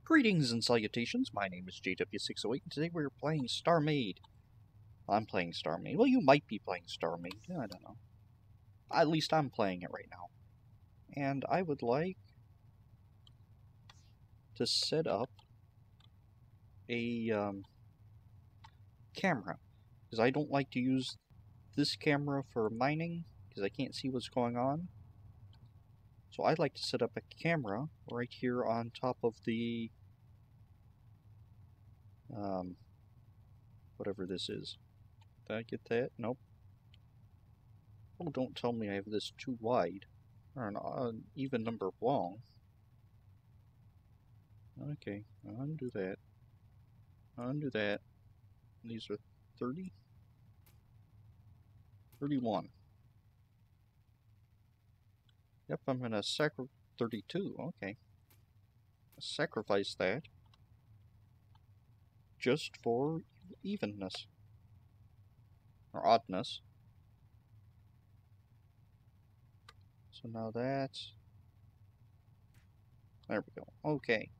Greetings and salutations, my name is JW608, and today we're playing Starmade. I'm playing Starmade. Well, you might be playing Starmade, I don't know. At least I'm playing it right now. And I would like to set up a camera, because I don't like to use this camera for mining, because I can't see what's going on. So I'd like to set up a camera right here on top of the whatever this is. Did I get that? Nope. Oh, don't tell me I have this too wide, or an even number long. Okay, undo that. Undo that. These are 30? 31. Yep, I'm gonna 32, okay. Sacrifice that. Just for evenness. Or oddness. So now that's... There we go. Okay.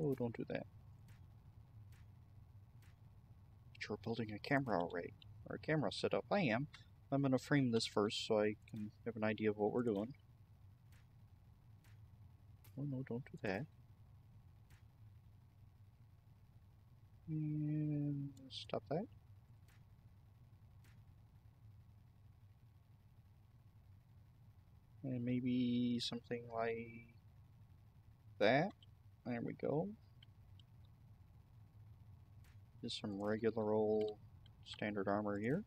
Oh, don't do that. But you're building a camera already. Or a camera setup. I am. I'm gonna frame this first so I can have an idea of what we're doing. Oh no, don't do that. And stop that. And maybe something like that. There we go. Just some regular old standard armor here.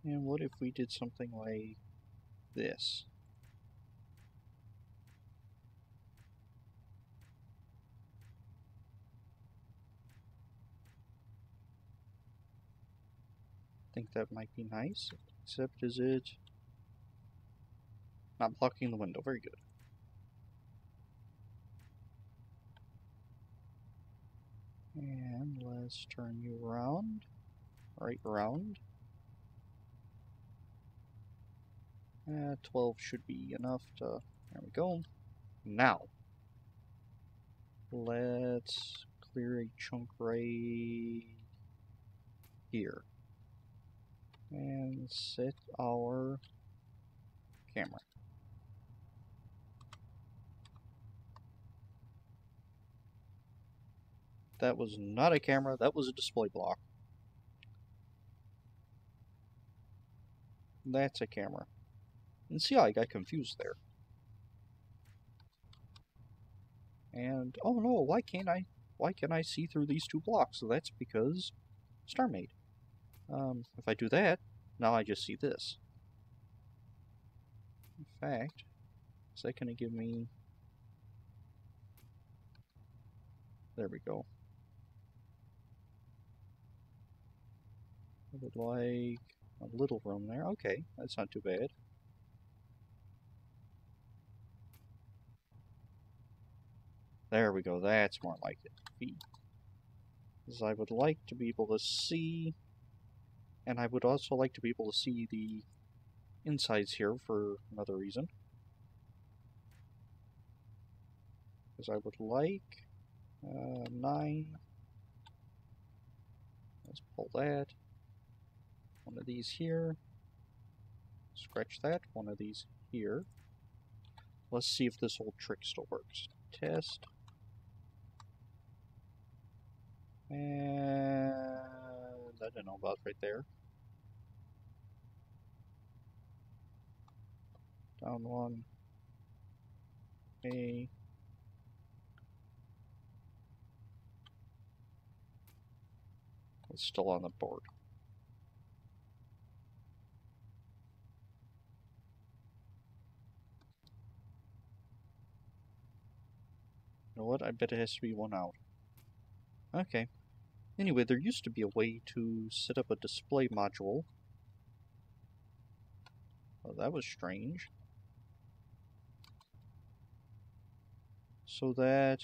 And what if we did something like this? I think that might be nice, except is it not blocking the window? Very good. And let's turn you around, right around. 12 should be enough to, there we go. Now, let's clear a chunk right here. And set our camera. That was not a camera, that was a display block. That's a camera. And see how I got confused there. And, oh no, why can't I see through these two blocks? So that's because Starmade. If I do that, now I just see this. In fact, is that going to give me... There we go. I would like a little room there. Okay, that's not too bad. There we go, that's more like it. Because I would like to be able to see, and I would also like to be able to see the insides here for another reason. Because I would like 9. Let's pull that. One of these here. Scratch that. One of these here. Let's see if this old trick still works. Test. And I don't know about right there. Down one. A. It's still on the board. You know what? I bet it has to be one out. Okay. Anyway, there used to be a way to set up a display module. Oh, that was strange. So that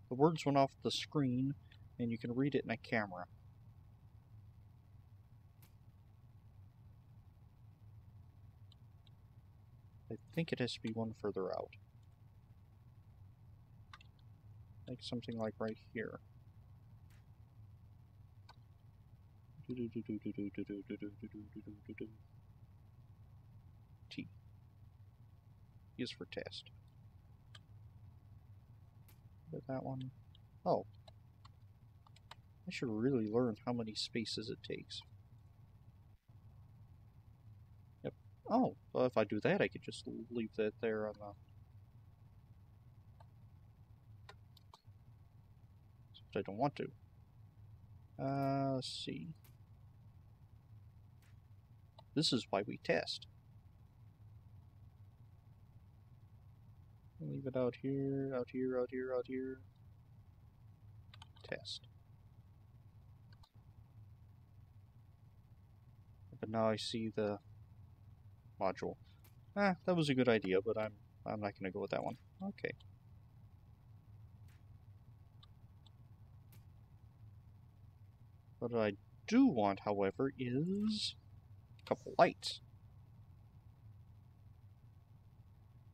the words went off the screen and you can read it in a camera. think it has to be one further out. Like something like right here. T is for test. But that one. Oh. I should really learn how many spaces it takes. Yep. Oh, well, if I do that, I could just leave that there on the... But I don't want to. Let's see. This is why we test. Leave it out here, out here, out here, out here. Test. But now I see the module. That was a good idea, but I'm not going to go with that one. Okay. What I do want, however, is a couple lights.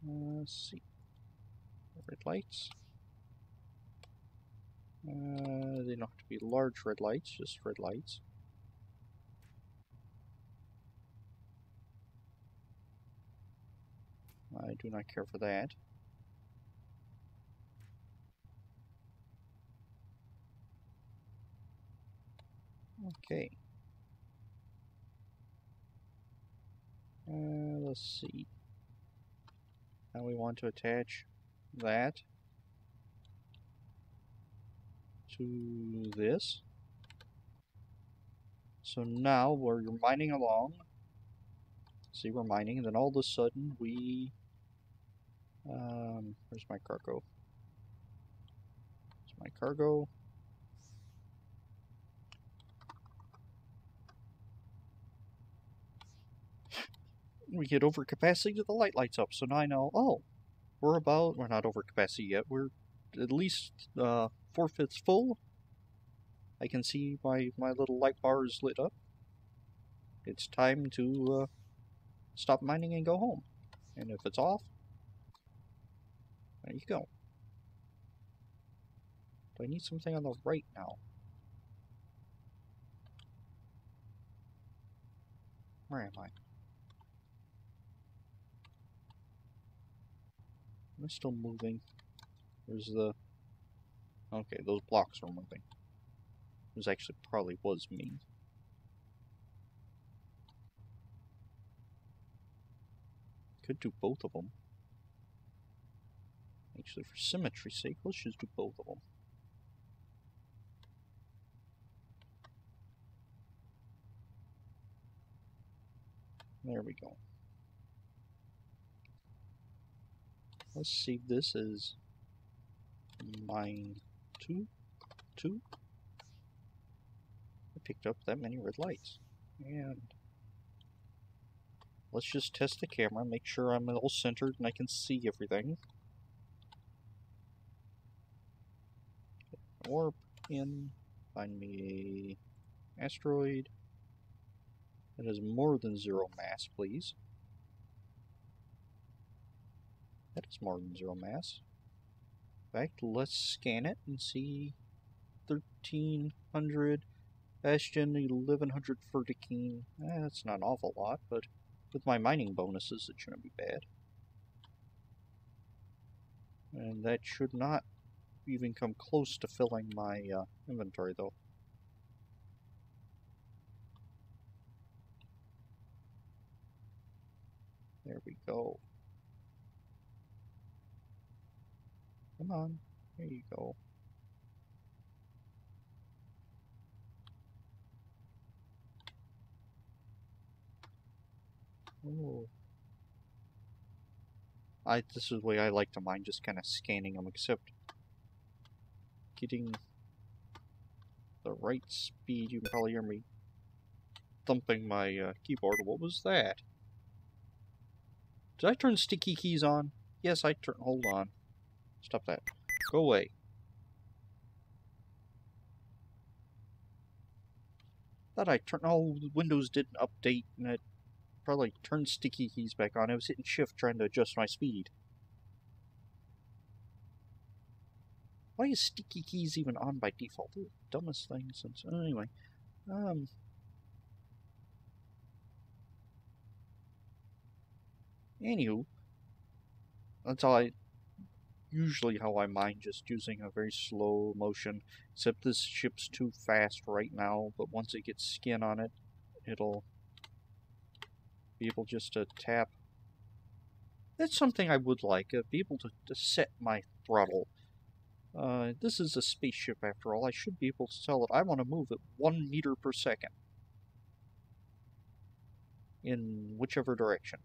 Let's see. Red lights. They don't have to be large red lights, just red lights. I do not care for that. Okay. Let's see. Now we want to attach that to this. So now we're mining along. See, we're mining, and then all of a sudden we... where's my cargo? There's my cargo. We get over capacity, the light lights up. So now I know, oh, we're not over capacity yet. We're at least 4/5 full. I can see my little light bar is lit up. It's time to stop mining and go home. And if it's off, there you go. Do I need something on the right now? Where am I? Am I still moving? There's the... Okay, those blocks are moving. This actually probably was me. Could do both of them. Actually, for symmetry's sake, let's just do both of them. There we go. Let's see if this is mine 2. I picked up that many red lights. And let's just test the camera, make sure I'm all centered and I can see everything. Warp in, find me a asteroid that has more than 0 mass, please. That is more than 0 mass. In fact, let's scan it and see 1300 Bastion, 1100 Vertikine. That's not an awful lot, but with my mining bonuses, it shouldn't be bad. And that should not even come close to filling my inventory, though. There we go. Come on. There you go. Oh. This is the way I like to mine, just kind of scanning them, except getting the right speed. You can probably hear me thumping my keyboard. What was that? Did I turn sticky keys on? Yes, I turned. Hold on. Stop that. Go away. Thought I turned. Oh, Windows didn't update and it probably turn sticky keys back on. I was hitting shift trying to adjust my speed. Why is sticky keys even on by default? They're the dumbest thing since... Anyway. Anywho. That's all usually how I mine, just using a very slow motion. Except this ship's too fast right now, but once it gets skin on it, it'll be able just to tap. That's something I would like, be able to set my throttle. This is a spaceship after all. I should be able to tell it I want to move at 1 meter per second. In whichever direction.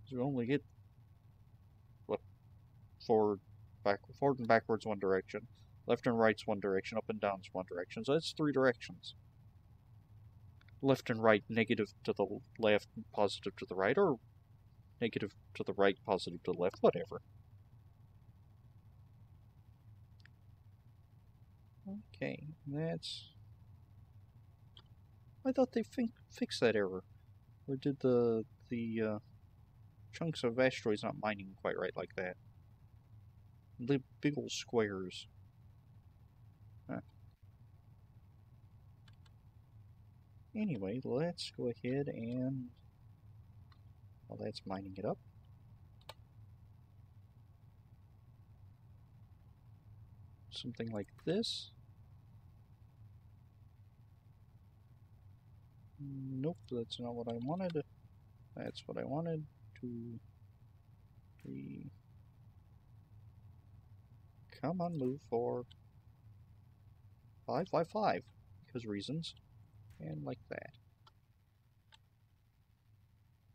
So we only get, what, forward and backwards one direction. Left and right's one direction, up and down's one direction. So that's 3 directions. Left and right, negative to the left, positive to the right, or negative to the right, positive to the left, whatever. Okay, that's... I thought they fixed that error. Or did the chunks of asteroids not mining quite right like that? The big old squares. Huh. Anyway, let's go ahead and... Well, that's mining it up. Something like this. Nope, that's not what I wanted. That's what I wanted. 2, 3. Come on, move 4. 5, 5, 5. Because reasons. And like that.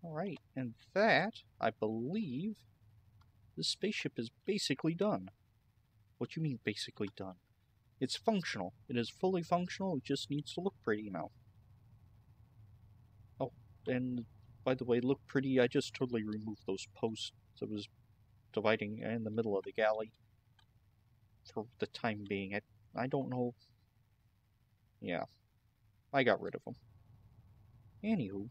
Alright, and that, I believe, this spaceship is basically done. What do you mean, basically done? It's functional. It is fully functional, it just needs to look pretty now. Oh, and by the way, look pretty, I just totally removed those posts that was dividing in the middle of the galley. For the time being, I don't know. Yeah, I got rid of them. Anywho.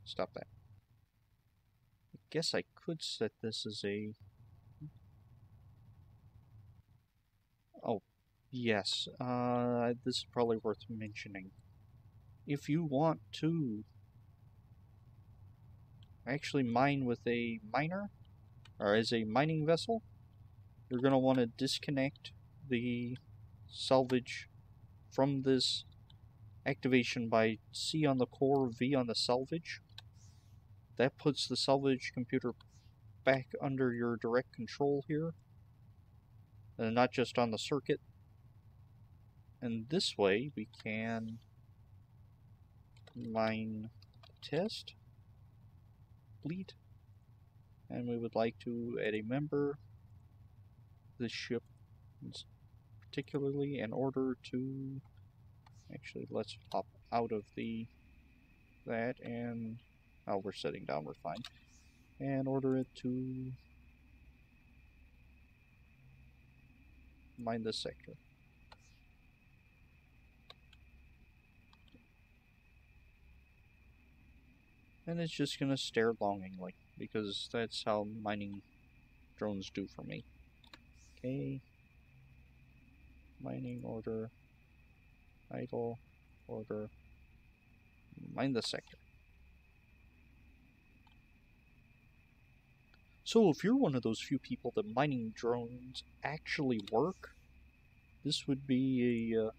Stop that. I guess I could set this as a... Oh, yes. This is probably worth mentioning. If you want to actually mine with a miner, or as a mining vessel, you're going to want to disconnect the salvage from this activation by C on the core, V on the salvage. That puts the salvage computer back under your direct control here, and not just on the circuit. And this way we can mine test fleet, and we would like to add a member this ship particularly in order to actually let's hop out of that and we're setting down, we're fine, and order it to mine this sector. And it's just gonna stare longingly, because that's how mining drones do for me. Okay. Mining order. Idle. Order. Mine the sector. So if you're one of those few people that mining drones actually work, this would be a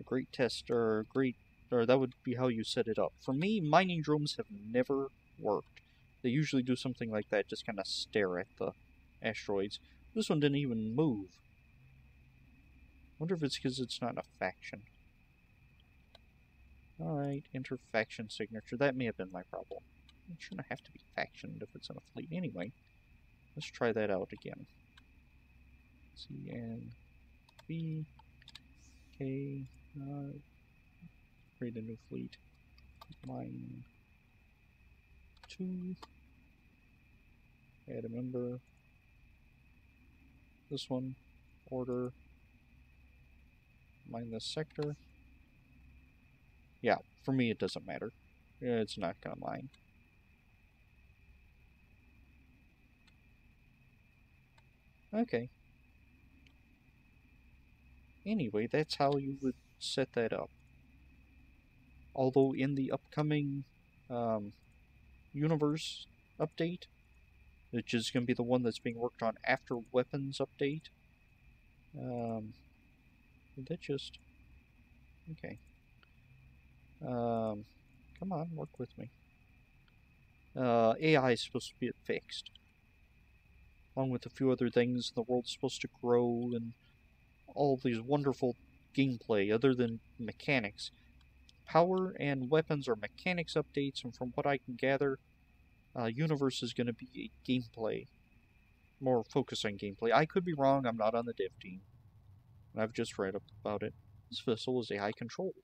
great test, or a great... or that would be how you set it up. For me, mining drones have never worked. They usually do something like that, just kind of stare at the asteroids. This one didn't even move. Wonder if it's because it's not in a faction. Alright, enter faction signature. That may have been my problem. It shouldn't have to be factioned if it's in a fleet. Anyway, let's try that out again. CNV K create a new fleet. Mine 2. Add a member. This one. Order. Mine this sector. Yeah, for me it doesn't matter. It's not gonna mine. Okay. Anyway, that's how you would set that up. Although in the upcoming universe update, which is going to be the one that's being worked on after weapons update, did that just... Okay. Come on, work with me. AI is supposed to be fixed. Along with a few other things, the world's supposed to grow and all these wonderful gameplay other than mechanics. Power and weapons are mechanics updates, and from what I can gather, universe is going to be a gameplay. More focus on gameplay. I could be wrong, I'm not on the dev team. I've just read about it. This vessel is AI controlled.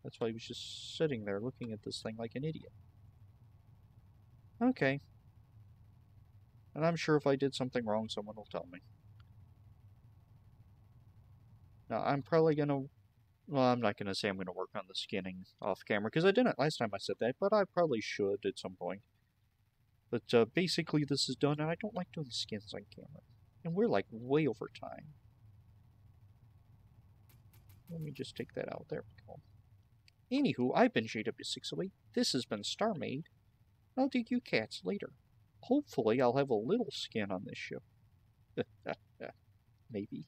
That's why he was just sitting there looking at this thing like an idiot. Okay. And I'm sure if I did something wrong, someone will tell me. Now, I'm probably gonna... Well, I'm not gonna say I'm gonna work on the skinning off camera, because I didn't last time I said that, but I probably should at some point. But basically this is done, and I don't like doing skins on camera. And we're like way over time. Let me just take that out. There we go. Anywho, I've been JW608. This has been Starmade. I'll dig you cats later. Hopefully I'll have a little skin on this ship. Maybe.